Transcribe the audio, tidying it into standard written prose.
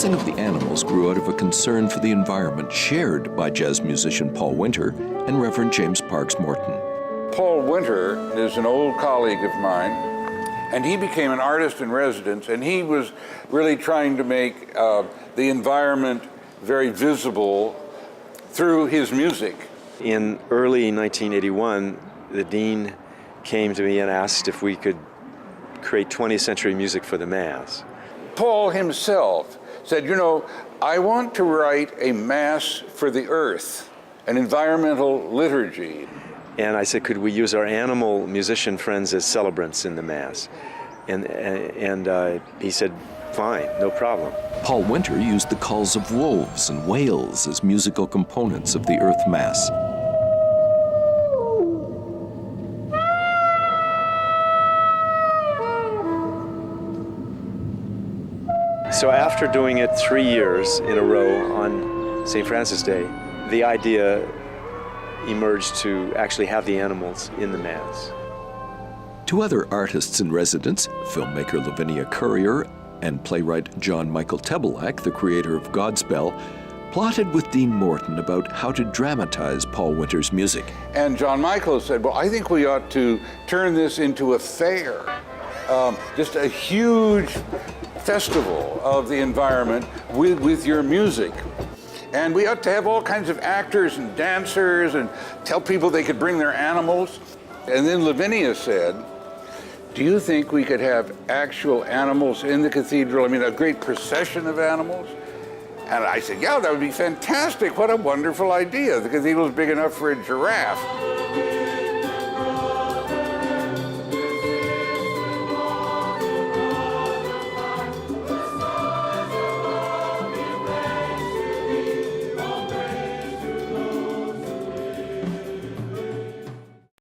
blessing of the animals grew out of a concern for the environment shared by jazz musician Paul Winter and Reverend James Parks Morton. Paul Winter is an old colleague of mine, and he became an artist in residence, and he was really trying to make the environment very visible through his music. In early 1981, the dean came to me and asked if we could create 20th century music for the Mass. Paul himself said, you know, I want to write a Mass for the earth, an environmental liturgy. And I said, could we use our animal musician friends as celebrants in the Mass? And he said, fine, no problem. Paul Winter used the calls of wolves and whales as musical components of the Earth Mass. So after doing it 3 years in a row on St. Francis Day, the idea emerged to actually have the animals in the Mass. Two other artists in residence, filmmaker Lavinia Currier and playwright John Michael Tebelak, the creator of Godspell, plotted with Dean Morton about how to dramatize Paul Winter's music. And John Michael said, well, I think we ought to turn this into a fair, just a huge festival of the environment with your music. And we ought to have all kinds of actors and dancers and tell people they could bring their animals. And then Lavinia said, do you think we could have actual animals in the cathedral? I mean, a great procession of animals? And I said, yeah, that would be fantastic. What a wonderful idea. The cathedral's big enough for a giraffe.